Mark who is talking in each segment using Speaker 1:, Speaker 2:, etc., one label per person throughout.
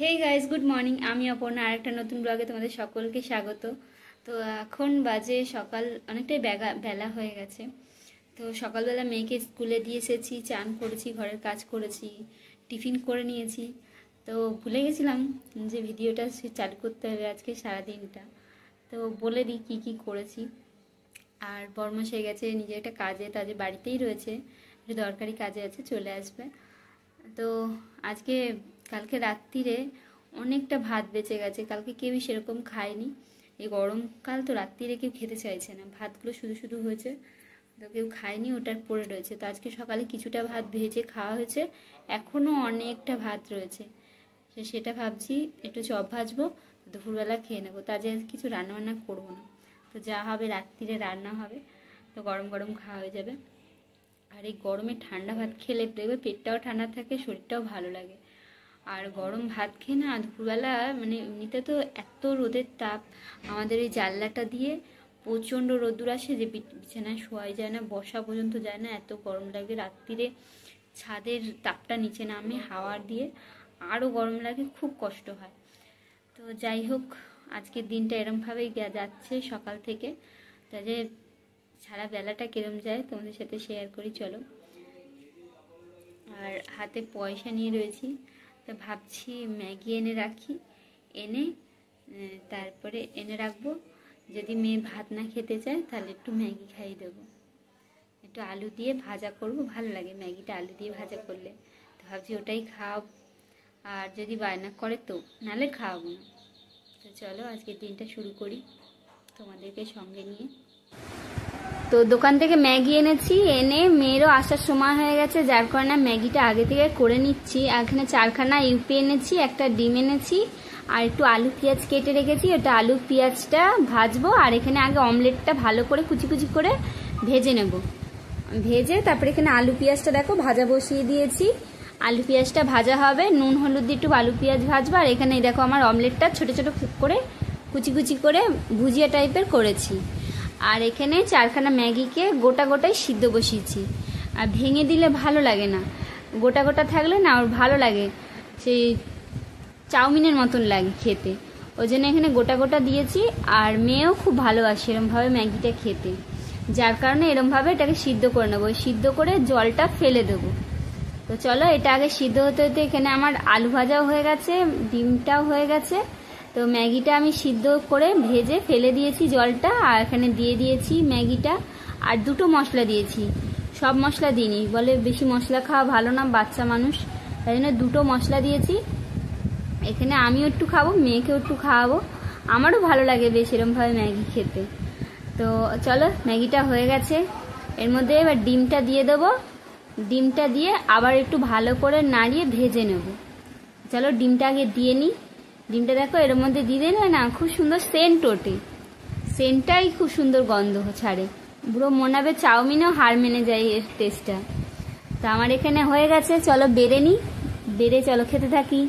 Speaker 1: Hey guys, good morning. আমি অপর্ণা আরেকটা নতুন ব্লগে তোমাদের সকলকে স্বাগত। তো এখন বাজে সকাল, অনেকটাই বেলা হয়ে গেছে। তো সকালবেলা মেয়েকে স্কুলে দিয়ে এসেছি, চান করেছি, ঘরের কাজ করেছি, টিফিন করে নিয়েছি। তো ভুলে গেছিলাম যে ভিডিওটা চালু করতে হবে আজকে সারাদিনটা। তো বলে দিই কী কী করেছি। আর বরমশাই গেছে নিজে একটা কাজে বাড়িতেই রয়েছে, একটু দরকারি কাজে আছে, চলে আসবে। তো আজকে কালকে রাত্রিরে অনেকটা ভাত বেঁচে গেছে, কালকে কেউই সেরকম খায়নি। এই গরমকাল তো রাত্রিরে কেউ খেতে চাইছে না, ভাতগুলো শুধু শুধু হয়েছে, তো কেউ খায়নি, ওটার পড়ে রয়েছে। তো আজকে সকালে কিছুটা ভাত ভেজে খাওয়া হয়েছে, এখনও অনেকটা ভাত রয়েছে। সেটা ভাবছি একটু চপ ভাজবো, দুপুরবেলা খেয়ে নেবো। তো আজ কিছু রান্নাবান্না করবো না, তো যা হবে রাত্রিরে রান্না হবে, তো গরম গরম খাওয়া হয়ে যাবে। আর এই গরমে ঠান্ডা ভাত খেলে দেখবে পেটটাও ঠান্ডা থাকে, শরীরটাও ভালো লাগে। আর গরম ভাত খেয়ে না দুপুরবেলা, মানে এমনিতে তো এত রোদের তাপ, আমাদের এই জানলাটা দিয়ে প্রচণ্ড রোদ্দুর আসে যে বিছানায় শোয়াই যায় না, বসা পর্যন্ত যায় না, এত গরম লাগে। রাত্রিরে ছাদের তাপটা নিচে নামে হাওয়া দিয়ে, আরও গরম লাগে, খুব কষ্ট হয়। তো যাই হোক, আজকের দিনটা এরমভাবেই যাচ্ছে সকাল থেকে। তাহলে সারা বেলাটা কিরম যায় তোমাদের সাথে শেয়ার করি, চলো। আর হাতে পয়সা নিয়ে রয়েছি, তো ভাবছি ম্যাগি এনে রাখি, তারপরে এনে রাখবো। যদি মেয়ে ভাত না খেতে চায় তাহলে একটু ম্যাগি খাইয়ে দেবো, একটু আলু দিয়ে ভাজা করব, ভালো লাগে ম্যাগিটা আলু দিয়ে ভাজা করলে। তো ভাবছি ওটাই খাওয়াব, আর যদি বায়না করে তো নাহলে খাওয়াবো না। তো চলো আজকের দিনটা শুরু করি তোমাদেরকে সঙ্গে নিয়ে। তো দোকান থেকে ম্যাগি এনেছি, এনে মেয়েরও আসার সময় হয়ে গেছে, যার কারণে ম্যাগিটা আগে থেকে করে নিচ্ছি। এখানে 4খানা ইউপি এনেছি, একটা ডিম এনেছি, আর একটু আলু পেঁয়াজ কেটে রেখেছি, ওটা আলু পেঁয়াজটা ভাজবো। আর এখানে আগে অমলেটটা ভালো করে কুচি কুচি করে ভেজে নেব, ভেজে তারপরে এখানে আলু পেঁয়াজটা দেখো ভাজা বসিয়ে দিয়েছি। আলু পেঁয়াজটা ভাজা হবে, নুন হলুদ দিয়ে একটু আলু পেঁয়াজ ভাজবো। আর এখানে দেখো আমার অমলেটটা ছোটো ছোটো করে কুচি কুচি করে ভুজিয়া টাইপের করেছি। আর এখানে 4খানা ম্যাগিকে গোটা গোটাই সিদ্ধ বসিয়েছি। আর ভেঙে দিলে ভালো লাগে না, গোটা গোটা থাকলে না ওর ভালো লাগে, সেই চাউমিনের মতন লাগে খেতে, ওই জন্য এখানে গোটা গোটা দিয়েছি। আর মেয়েও খুব ভালোবাসে এরমভাবে ম্যাগিটা খেতে, যার কারণে এরমভাবে এটাকে সিদ্ধ করে নেবো। সিদ্ধ করে জলটা ফেলে দেবো। তো চলো এটা আগে সিদ্ধ হতে হতে এখানে আমার আলু ভাজাও হয়ে গেছে, ডিমটাও হয়ে গেছে। তো ম্যাগিটা আমি সিদ্ধ করে ভেজে ফেলে দিয়েছি জলটা, আর এখানে দিয়ে দিয়েছি ম্যাগিটা। আর দুটো মশলা দিয়েছি, সব মশলা দিইনি, বলে বেশি মশলা খাওয়া ভালো না, বাচ্চা মানুষ, তাই জন্য দুটো মশলা দিয়েছি। এখানে আমিও একটু খাবো, মেয়েকেও একটু খাওয়াবো, আমারও ভালো লাগে বেশ এরমভাবে ম্যাগি খেতে। তো চলো ম্যাগিটা হয়ে গেছে, এর মধ্যে এবার ডিমটা দিয়ে দেবো। ডিমটা দিয়ে আবার একটু ভালো করে নাড়িয়ে ভেজে নেব। চলো ডিমটা আগে দিয়ে নিই। ডিমটা দেখো এর মধ্যে দিয়ে দিলে না খুব সুন্দর সেন্ট ওঠে, সেন্টটাই খুব সুন্দর গন্ধ ছাড়ে, পুরো মনে হবে চাউমিনও হার মেনে যায় এর টেস্টটা। তো আমার এখানে হয়ে গেছে, চলো বেড়ে নিই, বেড়ে চলো খেতে থাকি।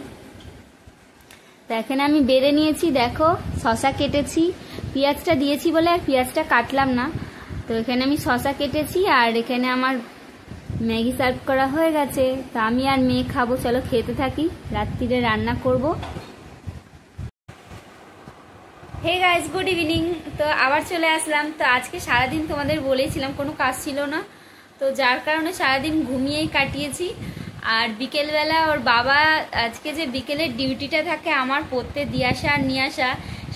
Speaker 1: তো এখানে আমি বেড়ে নিয়েছি, দেখো শসা কেটেছি, পেঁয়াজটা দিয়েছি বলে আর পেঁয়াজটা কাটলাম না। তো এখানে আমি শসা কেটেছি, আর এখানে আমার ম্যাগি সার্ভ করা হয়ে গেছে। তো আমি আর মেয়ে খাবো, চলো খেতে থাকি, রাত্রিরে রান্না করব। Hey guys, good evening. তো আবার চলে আসলাম। তো আজকে সারাদিন তোমাদের বলেছিলাম কোনো কাজ ছিল না, তো যার কারণে সারাদিন ঘুমিয়েই কাটিয়েছি। আর বিকেলবেলা ওর বাবা, আজকে যে বিকেলের ডিউটিটা থাকে আমার পড়তে দিয়ে আসা আর নিয়ে আসা,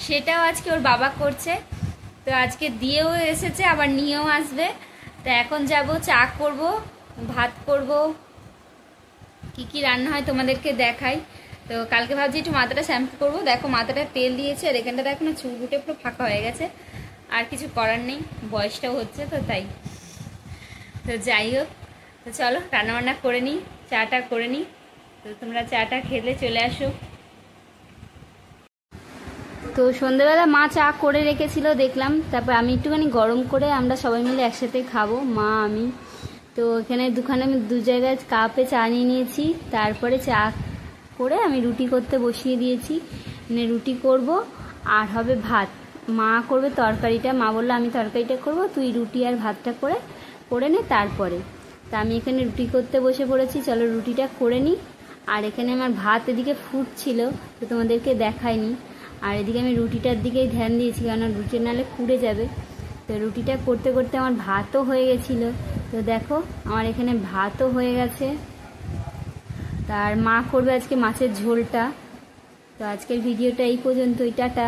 Speaker 1: সেটাও আজকে ওর বাবা করছে। তো আজকে দিয়েও এসেছে, আবার নিয়েও আসবে। তো এখন যাব, চা করব, ভাত করব, কি কি রান্না হয় তোমাদেরকে দেখাই। তো কালকে ভাবছি একটু মাথাটা শ্যাম্পু করবো, দেখো মাথাটা তেল দিয়েছে, আর এখানটা দেখো না চুল উঠে পুরো ফাঁকা হয়ে গেছে। আর কিছু করার নেই, বয়সটাও হচ্ছে তো তাই। তো যাই হোক, তো চলো রান্নাবান্না করে নিই, চাটা করে নিই। তো তোমরা চাটা খেলে চলে আসো। তো সন্ধ্যেবেলা মা চা করে রেখেছিল দেখলাম, তারপর আমি একটুখানি গরম করে আমরা সবাই মিলে একসাথে খাবো, মা আমি। তো এখানে আমি দু জায়গায় কাপে চা নিয়ে নিয়েছি, তারপরে চা করে আমি রুটি করতে বসিয়ে দিয়েছি। মানে রুটি করব, আর হবে ভাত, মা করবে তরকারিটা। মা বললো আমি তরকারিটা করব, তুই রুটি আর ভাতটা করে নে তারপরে। তা আমি এখানে রুটি করতে বসে পড়েছি, চলো রুটিটা করে নিই। আর এখানে আমার ভাত এদিকে ফুটছিল, তো তোমাদেরকে দেখাইনি। আর এদিকে আমি রুটিটার দিকেই ধ্যান দিয়েছি, কারণ রুটি নাহলে পুড়ে যাবে। তো রুটিটা করতে করতে আমার ভাতও হয়ে গেছিলো। তো দেখো আমার এখানে ভাতও হয়ে গেছে। তার মা করবে আজকে মাছের ঝোলটা। তো আজকের ভিডিওটা এই পর্যন্তই, টাটা।